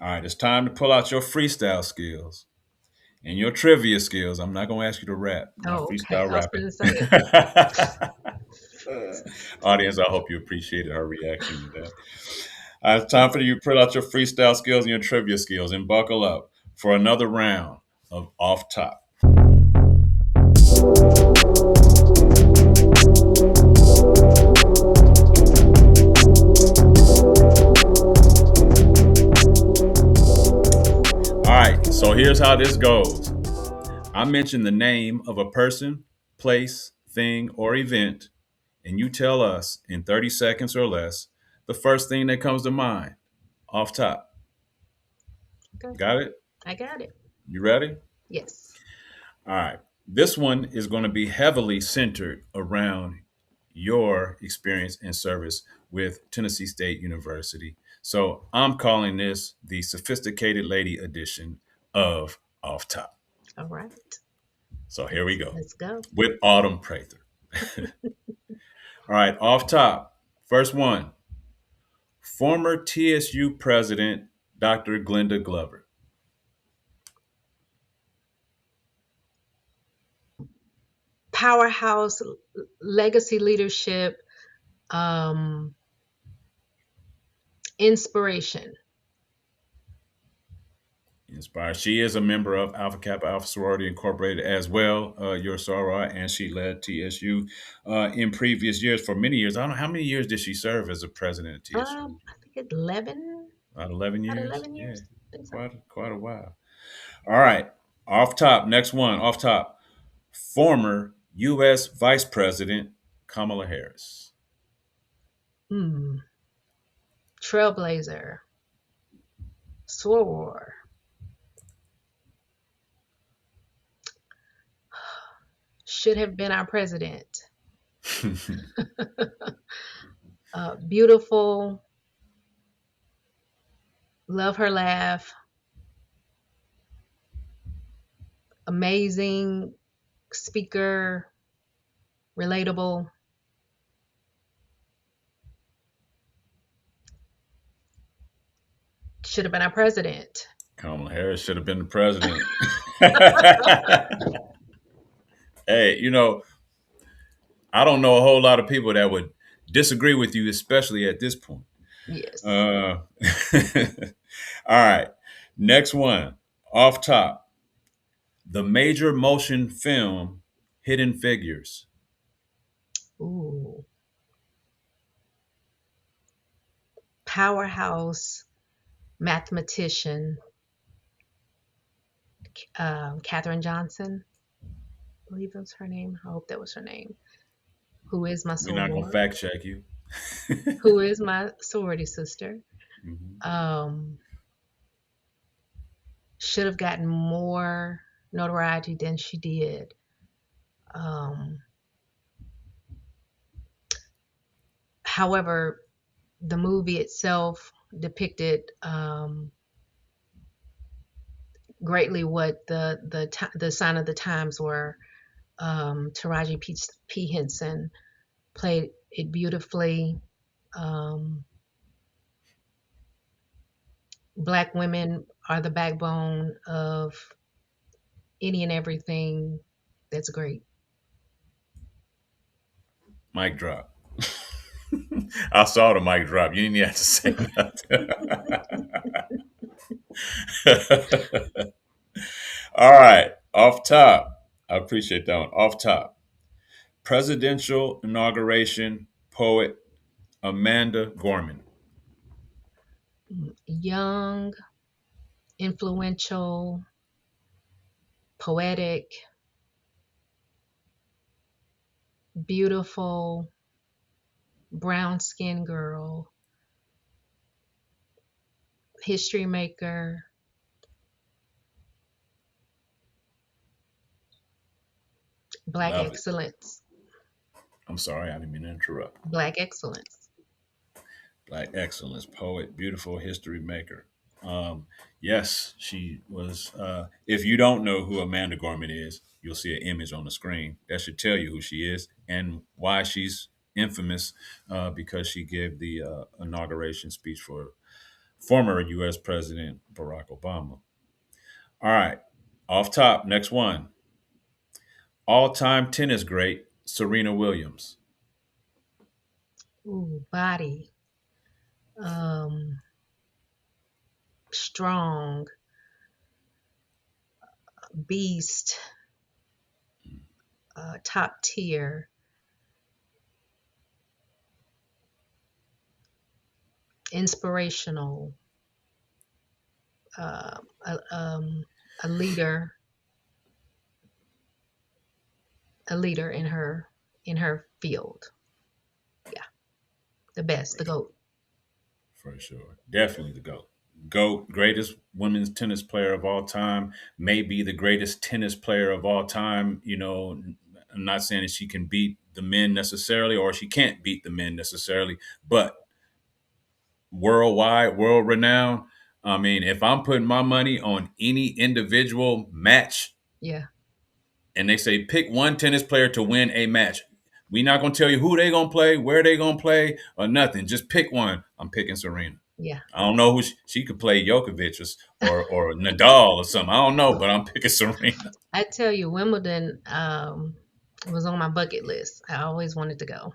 All right, it's time to pull out your freestyle skills and your trivia skills. I'm not going to ask you to rap, not Oh, okay. freestyle I was rapping. going to say. Audience, I hope you appreciated our reaction to that. It's time for you to pull out your freestyle skills and your trivia skills and buckle up for another round of Off Top. All right, so here's how this goes. I mention the name of a person, place, thing, or event, and you tell us in 30 seconds or less the first thing that comes to mind off top. Okay. Got it? I got it. You ready? Yes. All right. This one is going to be heavily centered around your experience and service with Tennessee State University. So I'm calling this the sophisticated lady edition of Off Top. All right. So here we go Let's go. with Autumn Prather. All right, off top. First one, former TSU President Dr. Glenda Glover. Powerhouse legacy leadership, um, inspiration. Inspired. She is a member of Alpha Kappa Alpha Sorority Incorporated as well, your soror, and she led TSU in previous years for many years. I don't know how many years did she serve as a president of TSU. I think it's 11, About 11 about years. 11 Yeah, years. I think so. quite a while. All right, off top. Next one, off top. Former U.S. Vice President Kamala Harris. Hmm. Trailblazer. Soror. Should have been our president. Beautiful. Love her laugh. Amazing speaker. Relatable. Should have been our president. Kamala Harris should have been the president. Hey, I don't know a whole lot of people that would disagree with you, especially at this point. Yes. All right. Next one. Off top. The major motion film Hidden Figures. Ooh. Powerhouse mathematician, Katherine Johnson, I believe that's her name. I hope that was her name. Who is my We're not going to soror? fact check you. Who is my sorority sister? Mhm. Um, should have gotten more notoriety than she did. Um, however, the movie itself depicted greatly what the sign of the times were. Taraji P. Henson played it beautifully. Um, Black women are the backbone of any and everything that's great. Mic drop. I saw the mic drop. You didn't even have to say nothing. All right. Off top. I appreciate that one. Off top. Presidential inauguration poet Amanda Gorman. Young, influential, poetic, beautiful, brown skinned girl, history maker, black Love it. excellence. I'm sorry, I didn't mean to interrupt. Black excellence. Black excellence, poet, beautiful history maker. Um, yes, she was. If you don't know who Amanda Gorman is, you'll see an image on the screen that should tell you who she is and why she's infamous, because she gave the inauguration speech for former U.S. President Barack Obama. All right, off top, next one. All time tennis great, Serena Williams. Ooh, body. Um, strong, beast, top tier, inspirational, uh, a, um, a leader, a leader in her field. Yeah, the best, For the sure. goat. For sure. Definitely the GOAT. GOAT, greatest women's tennis player of all time, maybe the greatest tennis player of all time. I'm not saying that she can beat the men necessarily or she can't beat the men necessarily, but worldwide, world renowned. I mean, if I'm putting my money on any individual match Yeah, and they say pick one tennis player to win a match, we're not going to tell you who they going to play, where they going to play, or nothing. Just pick one. I'm picking Serena. yeah. I don't know who she could play Djokovic or Nadal or something. I don't know, but I'm picking Serena. I tell you, Wimbledon was on my bucket list. I always wanted to go.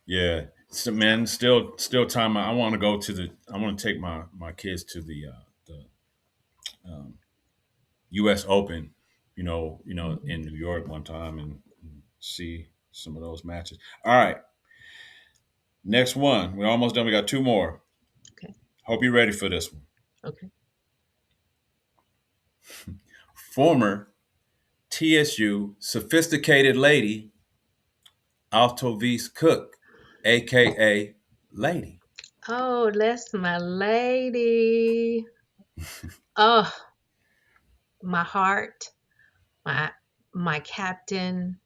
Yeah, so, man, still time. I want to go to the. I want to take my kids to the um, U.S. Open. In Mhm. New York one time and see some of those matches. All right, next one. We're almost done. We got two more. Okay, Hope you're ready for this one. okay. Former TSU sophisticated lady Altovise Cook, aka Lady. Oh, that's my lady. Oh, my heart, my my captain,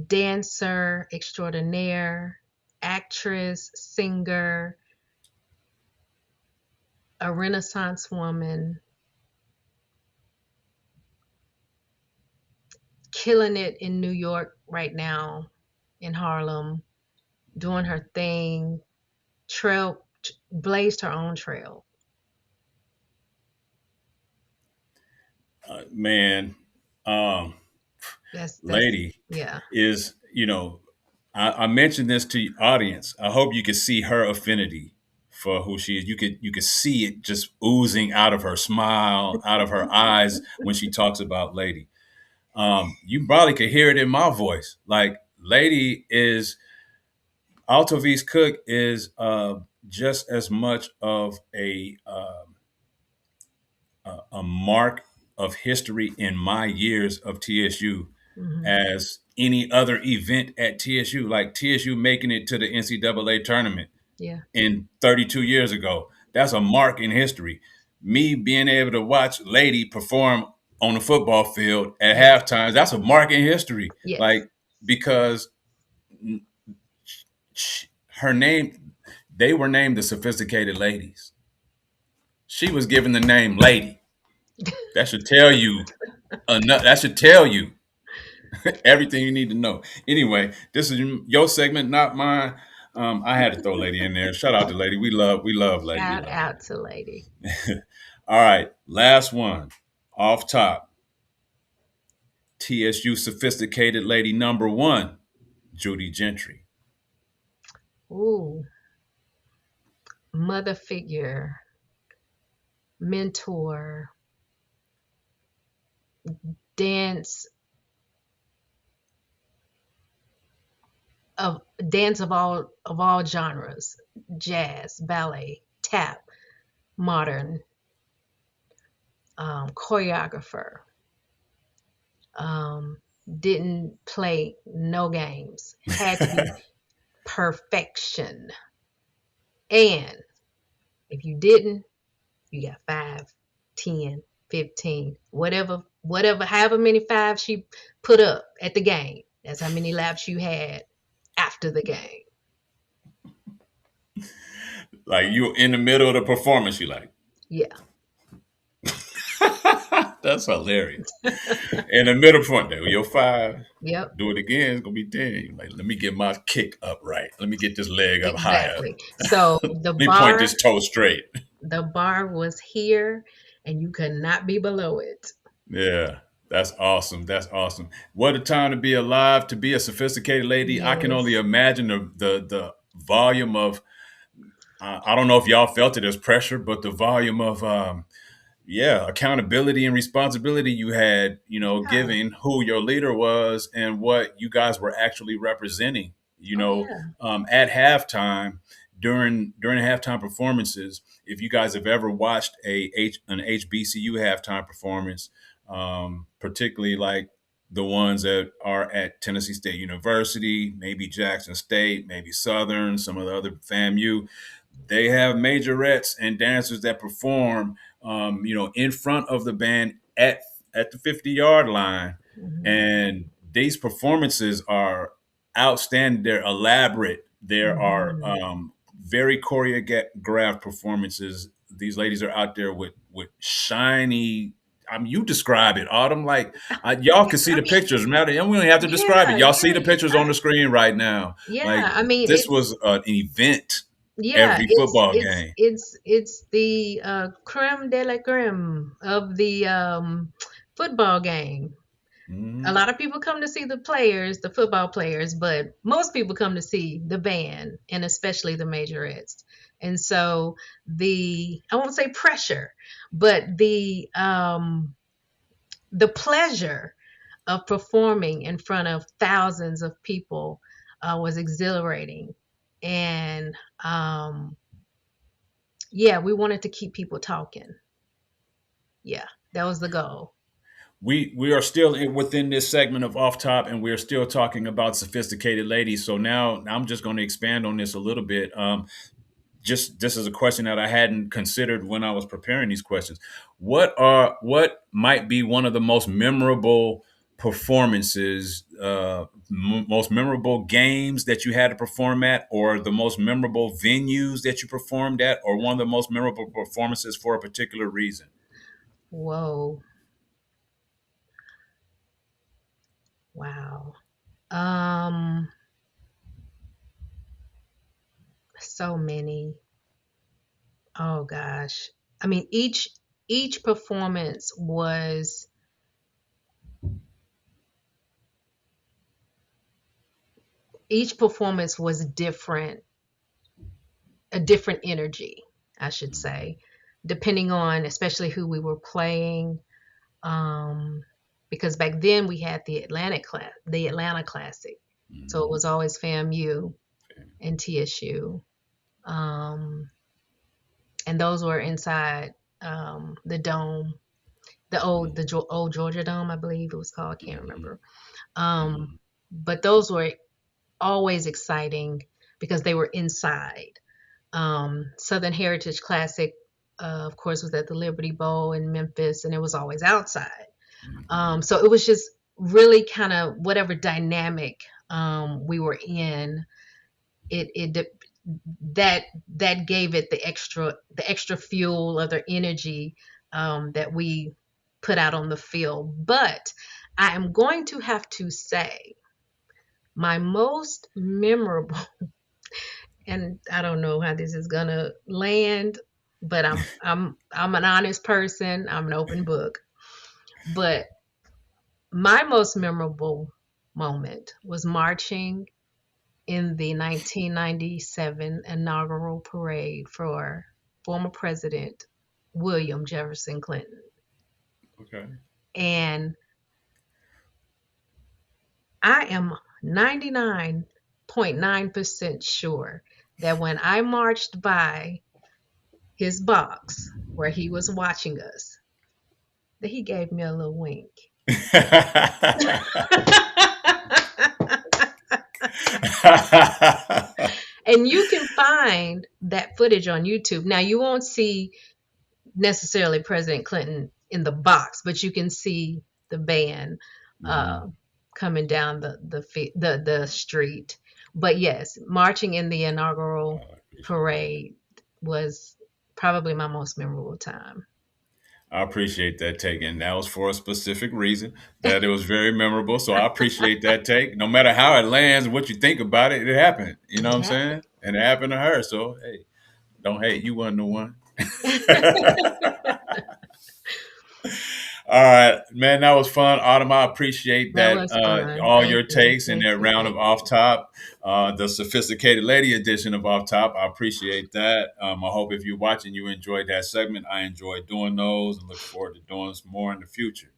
dancer extraordinaire, actress, singer, a Renaissance woman, killing it in New York right now, in Harlem, doing her thing, trail blazed her own trail. Man, um, That's Lady yeah, is, I mentioned this to the audience. I hope you could see her affinity for who she is. You could see it just oozing out of her smile, out of her eyes when she talks about Lady. You probably could hear it in my voice. Like Lady is Altovise Cook is just as much of a mark of history in my years of TSU hmm as any other event at TSU. Like TSU making it to the NCAA tournament yeah, in 32 years ago. That's a mark in history. Me being able to watch Lady perform on the football field at yeah, halftime, that's a mark in history. yes, Like, because her name, they were named the sophisticated ladies. She was given the name Lady. That should tell you enough. That should tell you everything you need to know. Anyway, this is your segment, not mine. I had to throw Lady in there. Shout out to Lady. We love Lady. We shout love out to Lady. Lady. All right, last one. Off top, TSU sophisticated lady number one, Judy Gentry. Ooh, mother figure, mentor, dance of dance of all genres, jazz, ballet, tap, modern, choreographer. Um, didn't play no games. Had to be perfection. And if you didn't, you got 5, 10, 15, whatever, however many fives she put up at the game. That's how many laps you had after the game. Like, you in the middle of the performance, you like, Yeah. that's That's hilarious. And the middle point there, your five, Yep, do it again, it's gonna be 10. You're like, let me get my kick up right. Let me get this leg up higher. exactly. So Let me point this toe straight. the bar was here, and you could not be below it. Yeah, that's awesome. That's awesome. What a time to be alive, to be a sophisticated lady. I can only Yes. imagine the volume of I don't know if y'all felt it as pressure, but the volume of yeah, accountability and responsibility you had, Yeah. giving who your leader was and what you guys were actually representing, Oh yeah. at halftime during halftime performances. If you guys have ever watched an HBCU halftime performance, particularly like the ones that are at Tennessee State University, maybe Jackson State, maybe Southern, some of the other FAMU, they have majorettes and dancers that perform, in front of the band at the 50-yard line, Hmm. and these performances are outstanding. They're elaborate. There are Hmm. very choreographed performances. These ladies are out there with shiny. I mean, you describe it, Autumn. Like y'all can see I the mean, pictures. Matter, and we don't have to describe it. yeah, Y'all see the yeah. pictures on the screen right now. Yeah. Like I mean, this was an event yeah, every football it's game. it's it's the creme de la creme of the football game. A Mhm. lot of people come to see the players, the football players, but most people come to see the band and especially the majorettes. And so I won't say pressure, but the pleasure of performing in front of thousands of people was exhilarating. And yeah, we wanted to keep people talking. Yeah, that was the goal. We are still within this segment of off top, and we're still talking about sophisticated ladies. So now I'm just going to expand on this a little bit. Just this is a question that I hadn't considered when I was preparing these questions. What might be one of the most memorable performances, most memorable games that you had to perform at, or the most memorable venues that you performed at, or one of the most memorable performances for a particular reason? Whoa. Wow. Um, so many. Oh gosh. I mean, each performance was each performance was different, a different energy, I should say, depending on especially who we were playing. Um, because back then we had the Atlanta Classic, so it Mhm. was always FAMU and TSU, um, and those were inside the dome, the old Georgia Dome, I believe it was called. I can't Mhm. remember. Mhm. But those were always exciting because they were inside. Southern Heritage Classic, of course, was at the Liberty Bowl in Memphis, and it was always outside. Mhm. So it was just really kind of whatever dynamic we were in. It that that gave it the extra fuel or the energy that we put out on the field. But I am going to have to say my most memorable, and I don't know how this is gonna land, but I'm an honest person. I'm an open book. But my most memorable moment was marching in the 1997 inaugural parade for former President William Jefferson Clinton. Okay. And I am 99.9% sure that when I marched by his box where he was watching us, that he gave me a little wink. And you can find that footage on YouTube. Now, you won't see necessarily President Clinton in the box, but you can see the band uh, Mhm. coming down the street. But yes, marching in the inaugural I appreciate that. parade was probably my most memorable time. I appreciate that take, and that was for a specific reason. That it was very memorable, so I appreciate that take. No matter how it lands, what you think about it, it happened. You know what It I'm saying? happened. And it happened to her. So hey, don't hate. You wasn't the one. All right, man, that was fun. Autumn, I appreciate That that was fun. all Thank your you. takes in Thank that you. round of Thank off you. top, the sophisticated lady edition of off top. I appreciate that. I hope if you're watching, you enjoyed that segment. I enjoyed doing those and look forward to doing some more in the future.